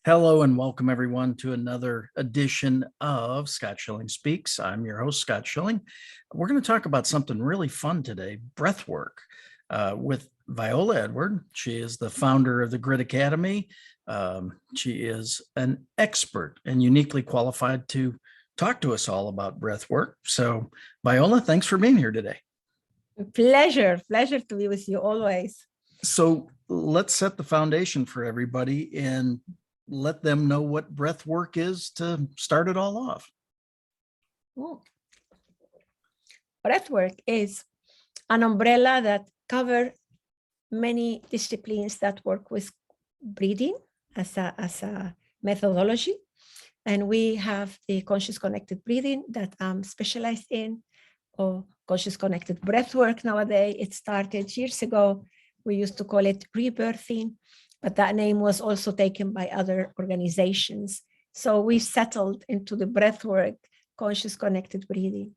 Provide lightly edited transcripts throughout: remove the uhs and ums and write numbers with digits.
Hello and welcome everyone to another edition of Scott Schilling Speaks. I'm your host, Scott Schilling. We're going to talk about something really fun today, breathwork, with Viola Edward. She is the founder of the Grit Academy. She is an expert and uniquely qualified to talk to us all about breathwork. So Viola, thanks for being here today. Pleasure to be with you always. So let's set the foundation for everybody and let them know what breath work is to start it all off. Breathwork is an umbrella that covers many disciplines that work with breathing as a methodology. And we have the conscious connected breathing that I'm specialized in, or conscious connected breathwork nowadays. It started years ago. We used to call it rebirthing, but that name was also taken by other organizations. So we settled into the breathwork, conscious connected breathing.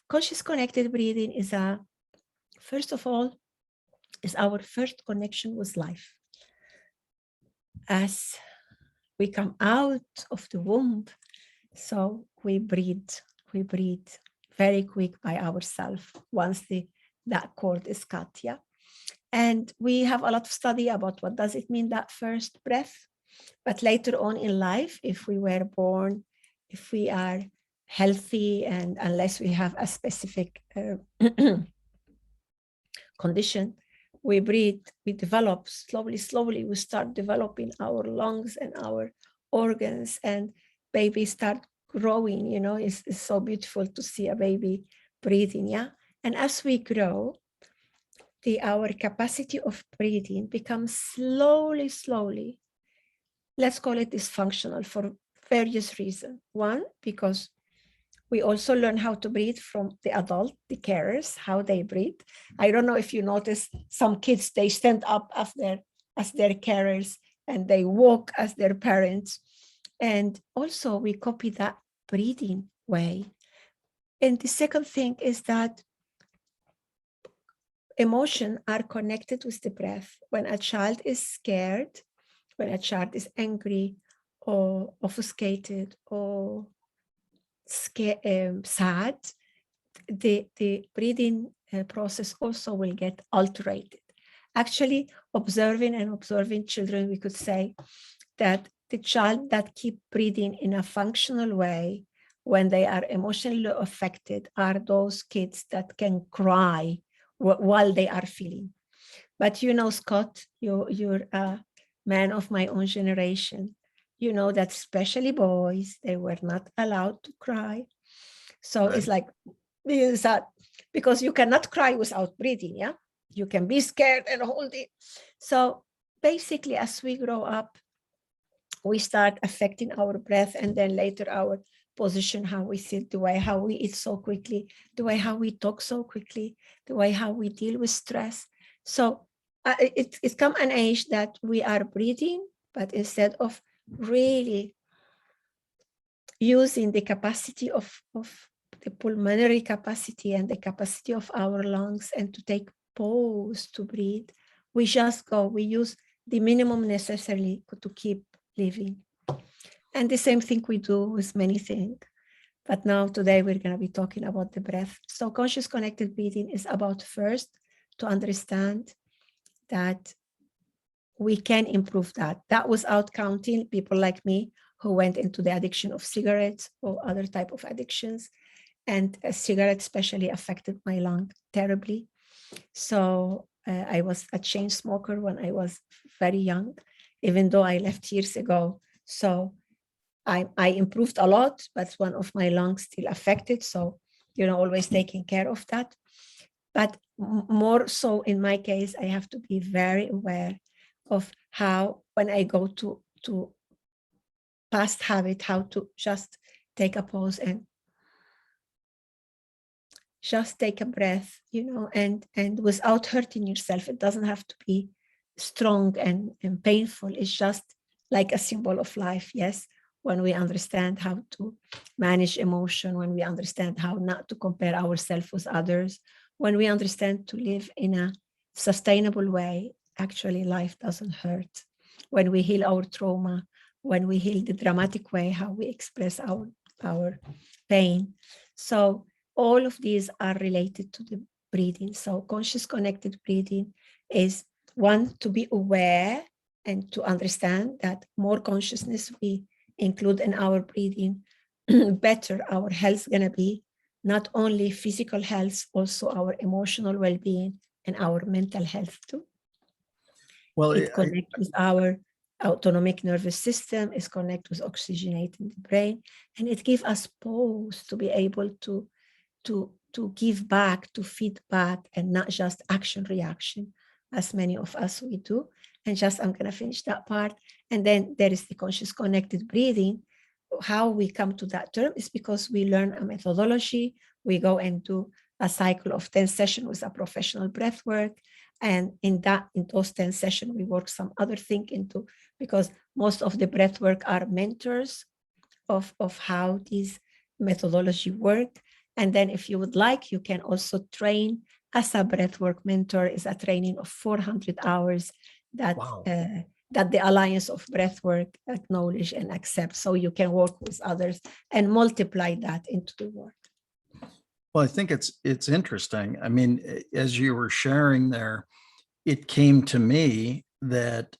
Conscious connected breathing is first of all, is our first connection with life. As we come out of the womb, so we breathe very quick by ourselves once that cord is cut, yeah. And we have a lot of study about what does it mean, that first breath. But later on in life, if we were born, if we are healthy, and unless we have a specific condition, we breathe, we develop slowly, we start developing our lungs and our organs, and babies start growing, you know. It's so beautiful to see a baby breathing, yeah. And as we grow, our capacity of breathing becomes slowly, let's call it dysfunctional for various reasons. One, because we also learn how to breathe from the adult, the carers, how they breathe. I don't know if you notice, some kids, they stand up as their carers, and they walk as their parents. And also we copy that breathing way. And the second thing is that emotions are connected with the breath. When a child is scared, when a child is angry or obfuscated or sad, the breathing process also will get altered. Actually, observing children, we could say that the child that keep breathing in a functional way when they are emotionally affected are those kids that can cry while they are feeling. But you know, Scott, you're a man of my own generation. You know that especially boys, they were not allowed to cry. So right. It's like, because you cannot cry without breathing, yeah? You can be scared and hold it. So basically, as we grow up, we start affecting our breath, and then later our position, how we sit, the way how we eat so quickly, the way how we talk so quickly, the way how we deal with stress. So it's come an age that we are breathing, but instead of really using the capacity of the pulmonary capacity and the capacity of our lungs, and to take pause to breathe, we just go, we use the minimum necessary to keep living. And the same thing we do with many things. But now today we're going to be talking about the breath. So conscious connected breathing is about first to understand that we can improve that without counting people like me who went into the addiction of cigarettes or other type of addictions. And a cigarette especially affected my lung terribly. So I was a chain smoker when I was very young, even though I left years ago. So I improved a lot, but one of my lungs still affected. So, you know, always taking care of that. But more so in my case, I have to be very aware of how, when I go to past habit, how to just take a pause and just take a breath, you know, and without hurting yourself. It doesn't have to be strong and painful. It's just like a symbol of life. Yes. When we understand how to manage emotion, when we understand how not to compare ourselves with others, when we understand to live in a sustainable way, actually life doesn't hurt. When we heal our trauma, when we heal the dramatic way, how we express our pain. So all of these are related to the breathing. So conscious connected breathing is one, to be aware and to understand that more consciousness we include in our breathing, better our health gonna be, not only physical health, also our emotional well-being and our mental health too. Well, It connects with our autonomic nervous system, is connected with oxygenating the brain, and it gives us pause to be able to give back, to feedback, and not just action reaction, as many of us we do. And just I'm gonna finish that part. And then there is the conscious connected breathing. How we come to that term is because we learn a methodology. We go and do a cycle of 10 sessions with a professional breath work. And in those 10 sessions, we work some other thing into, because most of the breath work are mentors of how these methodology work. And then if you would like, you can also train as a breathwork mentor. Is a training of 400 hours that wow. that the Alliance of Breathwork acknowledge and accept. So you can work with others and multiply that into the work. Well, I think it's interesting. I mean, as you were sharing there, it came to me that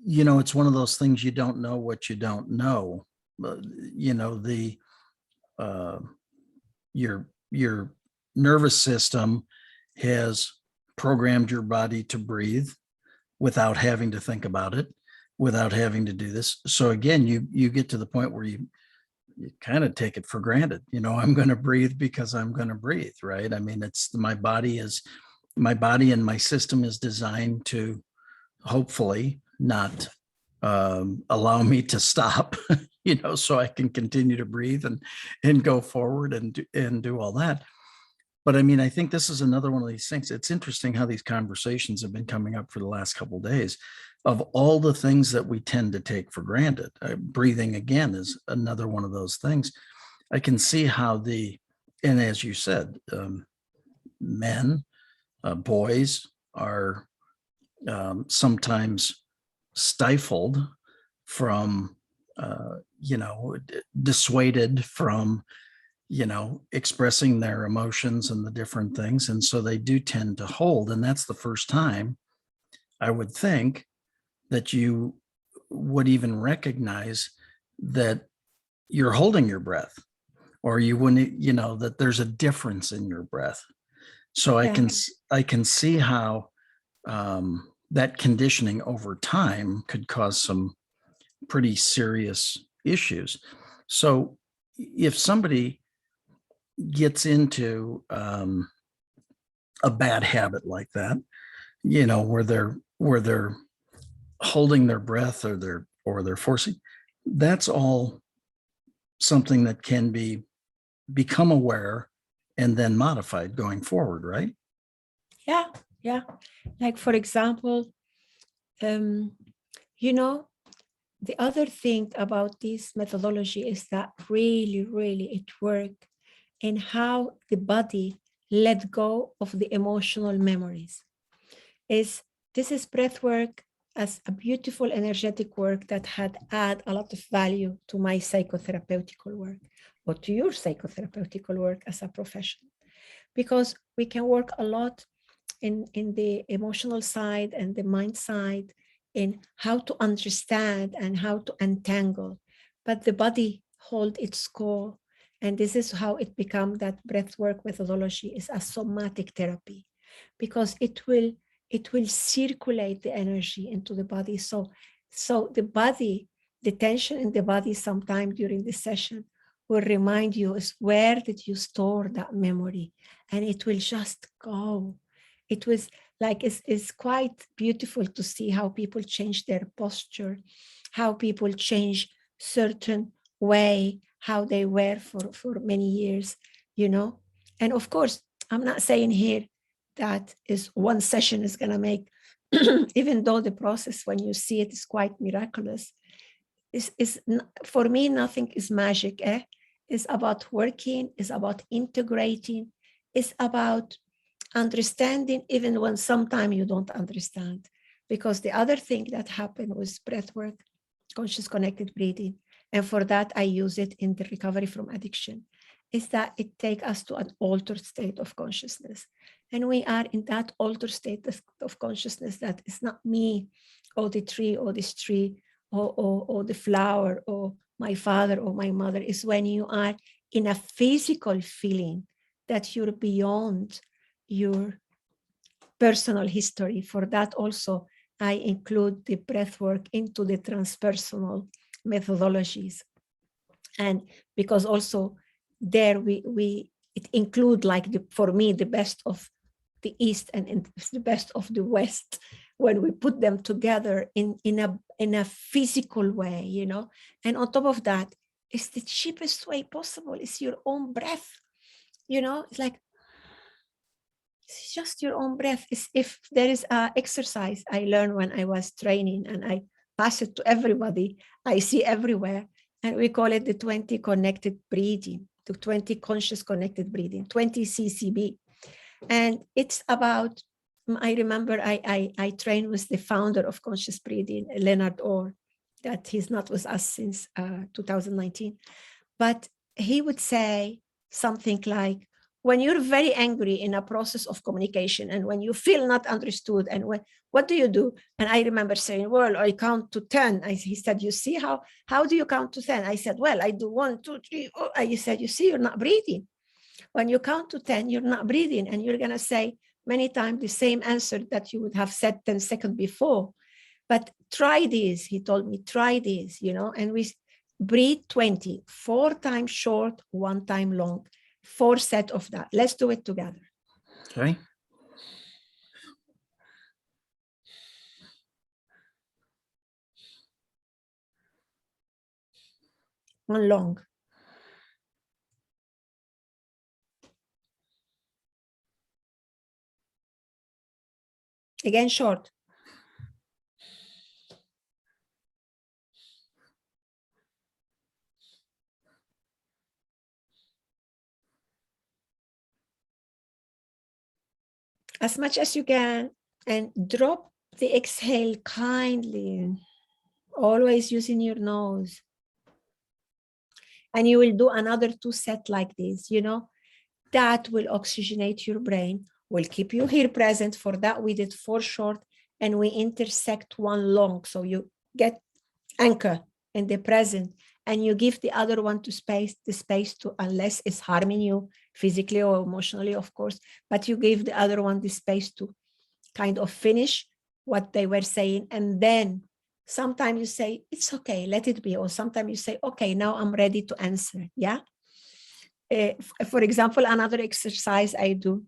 it's one of those things, you don't know what you don't know. The your nervous system has programmed your body to breathe without having to think about it, without having to do this. So again, you get to the point where you kind of take it for granted. I'm going to breathe because I'm going to breathe, right? I mean, it's my body and my system is designed to hopefully not allow me to stop, so I can continue to breathe and go forward and do all that. But I mean, I think this is another one of these things. It's interesting how these conversations have been coming up for the last couple of days. Of all the things that we tend to take for granted, breathing again is another one of those things. I can see how and as you said, men, boys are sometimes stifled from, dissuaded from, expressing their emotions and the different things. And so they do tend to hold. And that's the first time I would think that you would even recognize that you're holding your breath, or you wouldn't, that there's a difference in your breath. So I can see how that conditioning over time could cause some pretty serious issues. So if somebody gets into a bad habit like that, where they're holding their breath, or they're forcing, that's all something that can become aware and then modified going forward, right? Yeah. Like, for example, the other thing about this methodology is that really it works in how the body let go of the emotional memories. This is breath work as a beautiful energetic work that had add a lot of value to my psychotherapeutical work, or to your psychotherapeutical work as a professional, because we can work a lot in the emotional side and the mind side, in how to understand and how to untangle, but the body hold its core. And this is how it becomes that breathwork methodology is a somatic therapy, because it will circulate the energy into the body. So the body, the tension in the body sometime during the session will remind you is where did you store that memory, and it will just go. It was like, it's quite beautiful to see how people change their posture, how people change certain way, how they were for many years, And of course, I'm not saying here that is one session is going to make, even though the process, when you see it, is quite miraculous. Is for me, nothing is magic. It's about working, it's about integrating, it's about understanding, even when sometimes you don't understand. Because the other thing that happened with breath work conscious connected breathing. And for that, I use it in the recovery from addiction, is that it takes us to an altered state of consciousness. And we are in that altered state of consciousness that is not me, or the tree, or this tree, or the flower, or my father, or my mother. Is when you are in a physical feeling that you're beyond your personal history. For that also, I include the breath work into the transpersonal methodologies. And because also there it include, like, for me, the best of the East and the best of the West, when we put them together in a physical way, you know. And on top of that, it's the cheapest way possible. It's your own breath, you know. It's like, it's just your own breath. It's, if there is an exercise I learned when I was training, and I pass it to everybody, I see everywhere, and we call it the 20 connected breathing, the 20 conscious connected breathing, 20 CCB. And it's about, I remember I trained with the founder of conscious breathing, Leonard Orr, that he's not with us since 2019. But he would say something like, when you're very angry in a process of communication, and when you feel not understood, and what do? And I remember saying, well, I count to 10. He said, you see, how do you count to 10? I said, well, I do 1, 2, 3. He said, you see, you're not breathing. When you count to 10, you're not breathing, and you're going to say many times the same answer that you would have said 10 seconds before. But try this, he told me, try this, you know, and we breathe 20, 4 times short, 1 time long, 4 sets of that. Let's do it together. Okay. One long. Again, short. As much as you can, and drop the exhale kindly, always using your nose. And you will do another 2 sets like this, you know, that will oxygenate your brain, will keep you here present. For that, we did 4 short, and we intersect 1 long. So you get anchor in the present, and you give the other one the space to, unless it's harming you physically or emotionally, of course, but you give the other one the space to kind of finish what they were saying. And then sometimes you say, it's okay, let it be. Or sometimes you say, okay, now I'm ready to answer. Yeah. For example, another exercise I do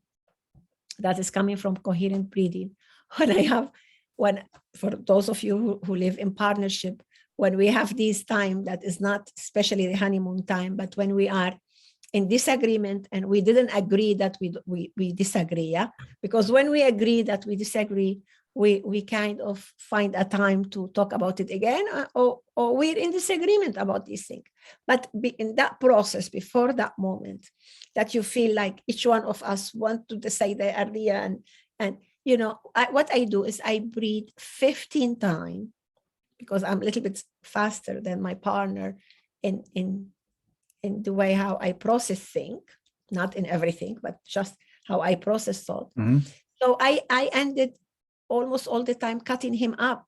that is coming from coherent breathing. For those of you who live in partnership, when we have this time that is not especially the honeymoon time, but when we are in disagreement and we didn't agree that we disagree, yeah? Because when we agree that we disagree, we kind of find a time to talk about it again, or we're in disagreement about this thing. But in that process, before that moment, that you feel like each one of us want to say the idea, and you know, what I do is I breathe 15 times, because I'm a little bit faster than my partner in the way how I process things, not in everything, but just how I process thought. Mm-hmm. So I ended almost all the time cutting him out.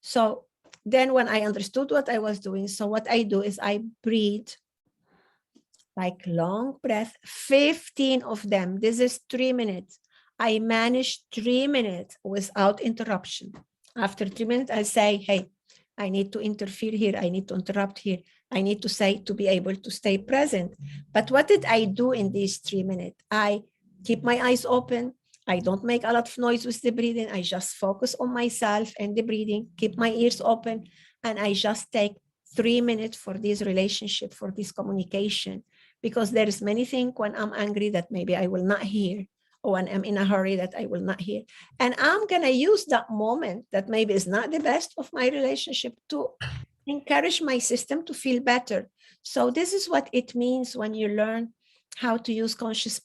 So then when I understood what I was doing, so what I do is I breathe like long breath, 15 of them. This is 3 minutes. I managed 3 minutes without interruption. After 3 minutes, I say, hey, I need to interfere here. I need to interrupt here. I need to say, to be able to stay present. But what did I do in these 3 minutes? I keep my eyes open. I don't make a lot of noise with the breathing. I just focus on myself and the breathing, keep my ears open, and I just take 3 minutes for this relationship, for this communication, because there is many things when I'm angry that maybe I will not hear, or when I'm in a hurry that I will not hear. And I'm going to use that moment that maybe is not the best of my relationship to encourage my system to feel better. So this is what it means when you learn how to use conscious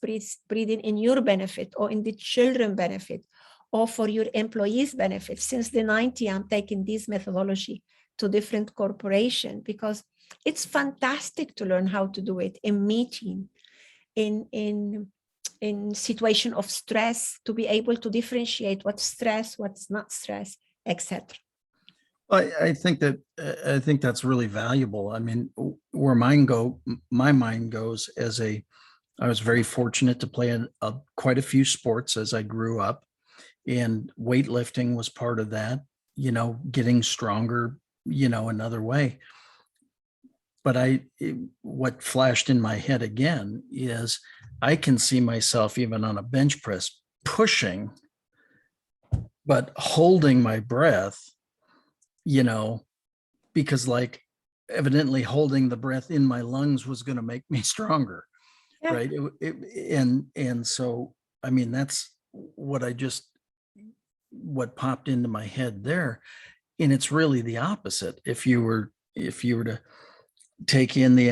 breathing in your benefit or in the children's benefit, or for your employees' benefits. Since the 90s, I'm taking this methodology to different corporations because it's fantastic to learn how to do it in meeting, in situation of stress, to be able to differentiate what's stress, what's not stress, etc. I think that's really valuable. I mean, where my mind goes I was very fortunate to play quite a few sports as I grew up, and weightlifting was part of that, getting stronger, another way. But what flashed in my head again is I can see myself even on a bench press pushing, but holding my breath, because like evidently holding the breath in my lungs was going to make me stronger. Yeah. Right. And so, I mean, that's what popped into my head there. And it's really the opposite. If you were to take in the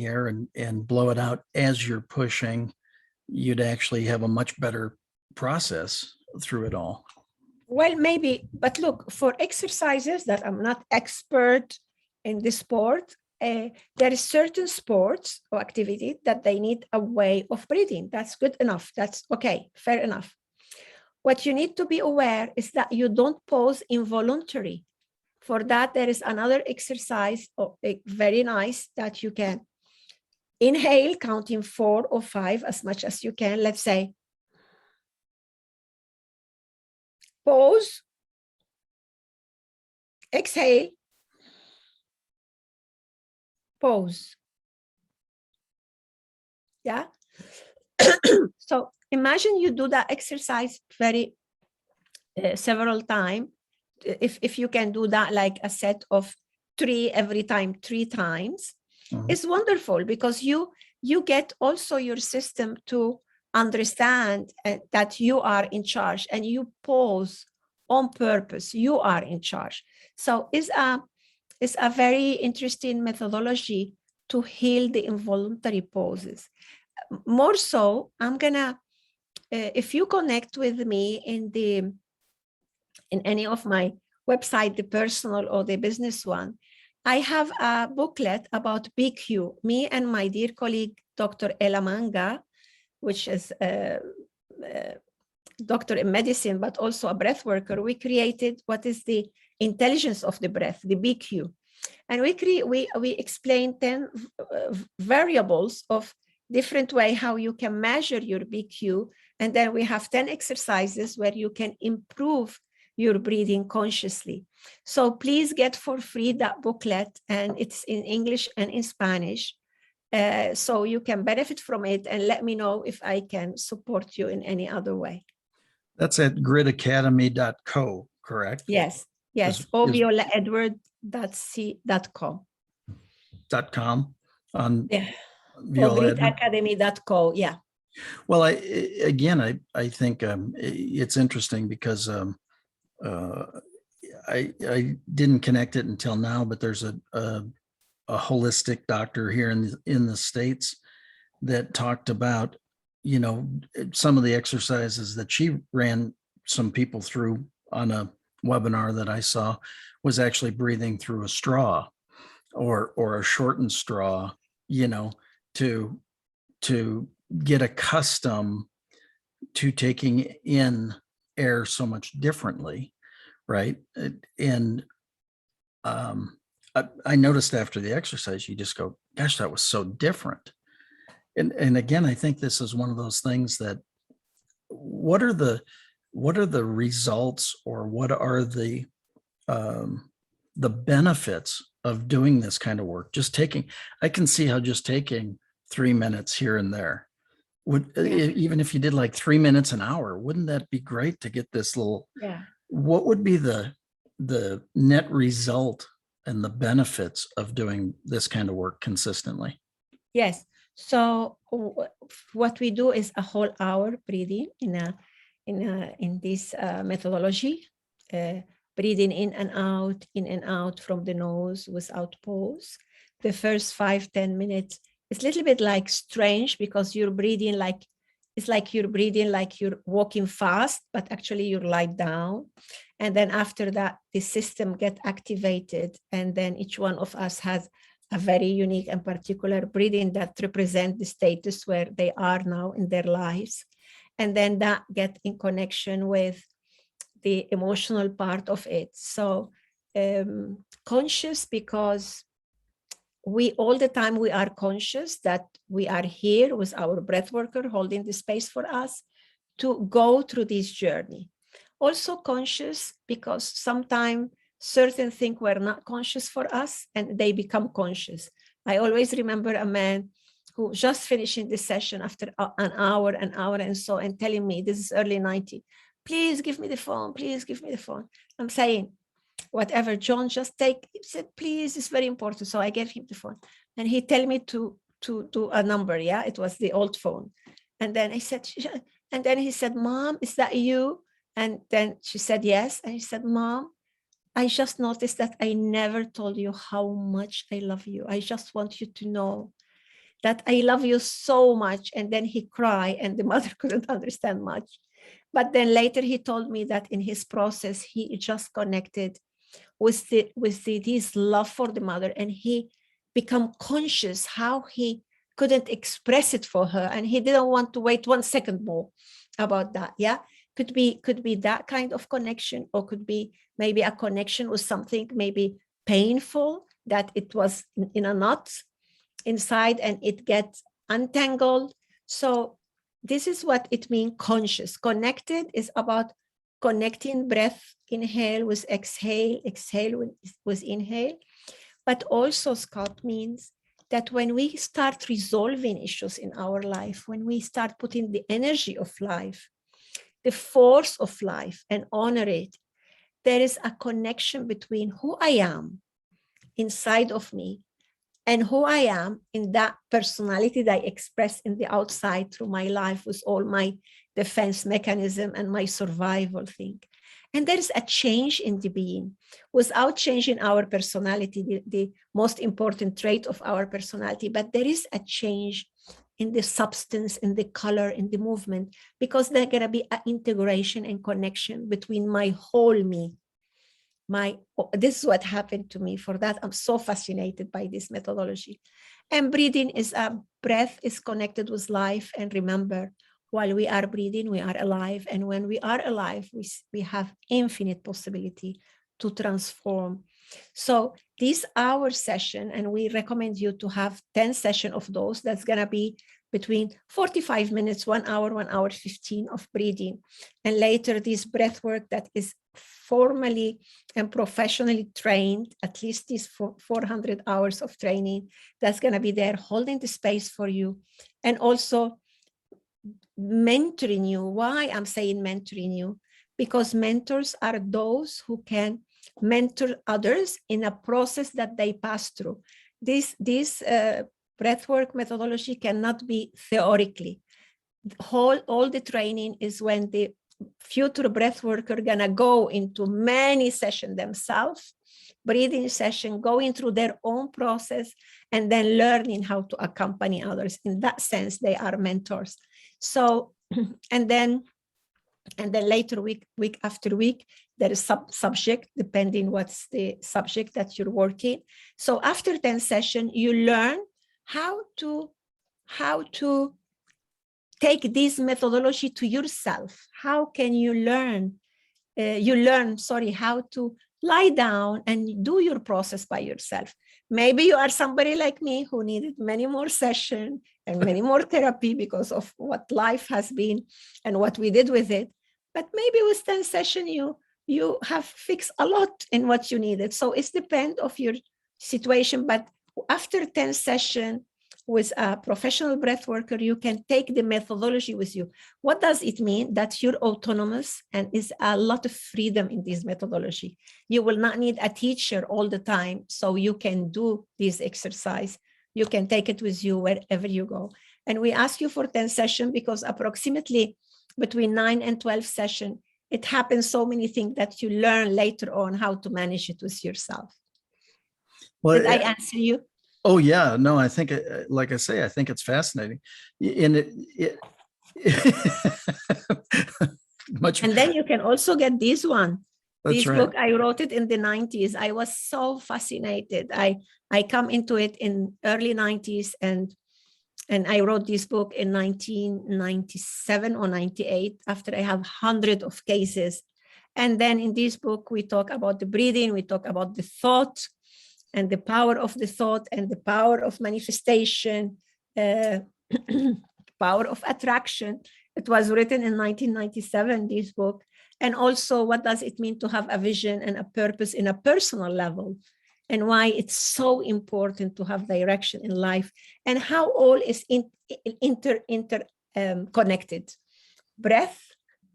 air and blow it out as you're pushing, you'd actually have a much better process through it all. Well, maybe, but look, for exercises that I'm not expert in the sport, there is certain sports or activity that they need a way of breathing. That's good enough. That's okay, fair enough. What you need to be aware is that you don't pause involuntarily. For that, there is another exercise, very nice, that you can inhale, counting 4 or 5 as much as you can. Let's say, pause, exhale, pause. Yeah. So imagine you do that exercise several times. If you can do that like a set of 3 every time, 3 times, it's wonderful, because you get also your system to understand that you are in charge, and you pause on purpose. You are in charge. So it's a very interesting methodology to heal the involuntary pauses. More so, I'm gonna, if you connect with me in any of my website, the personal or the business one, I have a booklet about BQ. Me and my dear colleague, Dr. Ella Manga, which is a doctor in medicine, but also a breath worker, we created what is the intelligence of the breath, the BQ. And we explain 10 variables of different way how you can measure your BQ. And then we have 10 exercises where you can improve your breathing consciously. So please get for free that booklet, and it's in English and in Spanish. So you can benefit from it, and let me know if I can support you in any other way. That's at gridacademy.co, correct? Yes. Or Viola Edward.com. .com on Viola gridacademy.co. Yeah. Well, I think it's interesting because I didn't connect it until now, but there's a holistic doctor here in the States that talked about, some of the exercises that she ran some people through on a webinar that I saw was actually breathing through a straw or a shortened straw, to get accustomed to taking in air so much differently, right? And I noticed after the exercise, you just go, gosh, that was so different. And again, I think this is one of those things that what are the results, or what are the benefits of doing this kind of work? I can see how just taking 3 minutes here and there would, even if you did like 3 minutes an hour, wouldn't that be great to get this little, what would be the net result and the benefits of doing this kind of work consistently? Yes. So what we do is a whole hour breathing in this methodology, breathing in and out from the nose without pause. The first 5-10 minutes, it's a little bit like strange because you're breathing like it's like you're breathing like you're walking fast, but actually you're lying down. And then after that, the system get activated. And then each one of us has a very unique and particular breathing that represent the status where they are now in their lives. And then that get in connection with the emotional part of it. So conscious, because we all the time we are conscious that we are here with our breath worker holding the space for us to go through this journey. Also conscious because sometimes certain things were not conscious for us and they become conscious. I always remember a man who just finishing the session after an hour and so, and telling me, this is early 90, please give me the phone, please give me the phone. I'm saying, whatever, John, just take, he said, please, it's very important. So I gave him the phone and he tell me to do a number. Yeah, it was the old phone. And then I said, and then he said, Mom, is that you? And then she said, yes. And he said, Mom, I just noticed that I never told you how much I love you. I just want you to know that I love you so much. And then he cried and the mother couldn't understand much. But then later he told me that in his process, he just connected with his love for the mother, and he become conscious how he couldn't express it for her, and he didn't want to wait 1 second more about that. Yeah, could be that kind of connection, or could be maybe a connection with something maybe painful that it was in a knot inside and it gets untangled. So this is what it means conscious. Connected is about connecting breath, inhale with exhale, exhale with inhale. But also, Scott, means that when we start resolving issues in our life, when we start putting the energy of life, the force of life, and honor it, there is a connection between who I am inside of me and who I am in that personality that I express in the outside through my life with all my defense mechanism and my survival thing. And there is a change in the being. Without changing our personality, the most important trait of our personality, but there is a change in the substance, in the color, in the movement, because there's gonna be an integration and connection between my whole me. This is what happened to me. For that, I'm so fascinated by this methodology. And breathing is a breath is connected with life. And remember, while we are breathing, we are alive. And when we are alive, we have infinite possibility to transform. So this hour session, and we recommend you to have 10 sessions of those. That's going to be between 45 minutes, 1 hour, 1 hour 15 of breathing. And later this breath work that is formally and professionally trained, at least these 400 hours of training, that's going to be there holding the space for you. And also mentoring you. Why I'm saying mentoring you? Because mentors are those who can mentor others in a process that they pass through. This breathwork methodology cannot be theoretically. All the training is when the future breathworker are gonna go into many sessions themselves, breathing session, going through their own process, and then learning how to accompany others. In that sense, they are mentors. So, and then later week after week, there is subject, depending what's the subject that you're working. So after 10 sessions, you learn how to take this methodology to yourself. How can you learn? How to lie down and do your process by yourself. Maybe you are somebody like me who needed many more sessions and many more therapy because of what life has been and what we did with it. But maybe with 10 sessions, you have fixed a lot in what you needed. So it's depend of your situation. But after 10 sessions with a professional breath worker, you can take the methodology with you. What does it mean? That you're autonomous and is a lot of freedom in this methodology. You will not need a teacher all the time, so you can do this exercise. You can take it with you wherever you go. And we ask you for 10 sessions because approximately between 9 and 12 sessions, it happens so many things that you learn later on how to manage it with yourself. Well, did I answer you? Oh yeah, no, I think, like I say, I think it's fascinating, and Much. And then you can also get this one. That's This right. book, I wrote it in the 90s. I was so fascinated. I come into it in early 90s, and I wrote this book in 1997 or 98 after I have hundreds of cases. And then in this book, we talk about the breathing, we talk about the thought and the power of the thought and the power of manifestation, power of attraction. It was written in 1997, this book. And also, what does it mean to have a vision and a purpose in a personal level, and why it's so important to have direction in life, and how all is connected. Breath,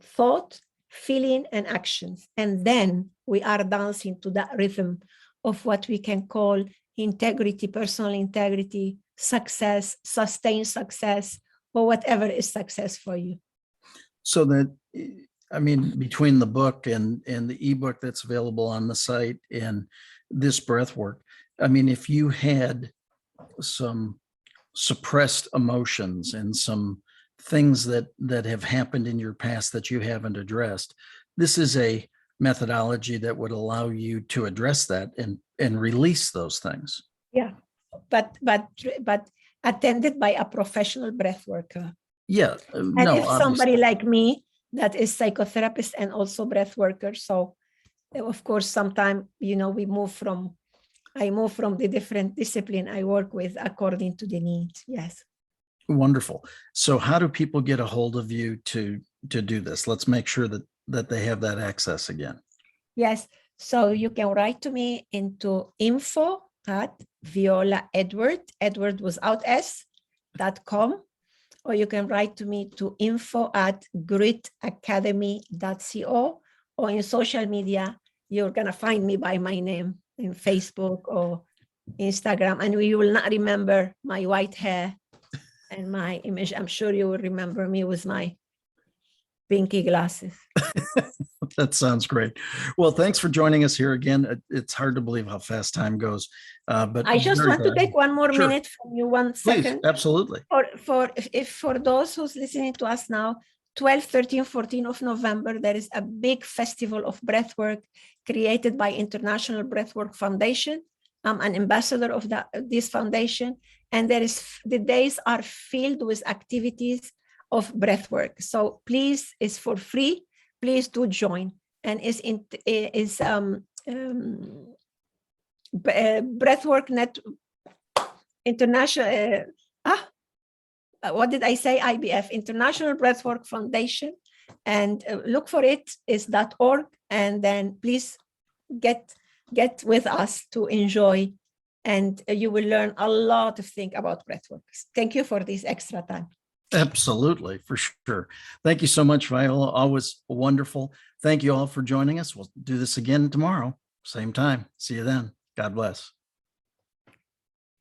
thought, feeling, and actions. And then we are dancing to that rhythm of what we can call integrity, personal integrity, success, sustained success, or whatever is success for you. So that, I mean, between the book and the ebook that's available on the site and this breath work, I mean, if you had some suppressed emotions and some things that have happened in your past that you haven't addressed, this is a methodology that would allow you to address that and release those things. Yeah, but attended by a professional breath worker. Yeah, and no, if somebody like me that is psychotherapist and also breath worker, so of course sometimes I move from the different discipline I work with according to the needs. Yes. Wonderful. So how do people get a hold of you to do this? Let's make sure that they have that access again. Yes. So you can write to me into info@Viola Edward without s.com, or you can write to me to info@gritacademy.co, or in social media, you're going to find me by my name in Facebook or Instagram, and you will not remember my white hair and my image. I'm sure you will remember me with my pinky glasses. That sounds great. Well, thanks for joining us here again. It's hard to believe how fast time goes. But I just want to take one more Sure. minute from you, 1 Please, second. absolutely. For those who's listening to us now, 12, 13, 14 of November, there is a big festival of breathwork created by International Breathwork Foundation. I'm an ambassador of this foundation, and the days are filled with activities of breathwork. So please, it's for free. Please do join. And Breathwork Net International. What did I say? IBF, International Breathwork Foundation, and look for it. Is .org, and then please get with us to enjoy, and you will learn a lot of things about breathwork. Thank you for this extra time. Absolutely, for sure. Thank you so much, Viola. Always wonderful. Thank you all for joining us. We'll do this again tomorrow, same time. See you then. God bless.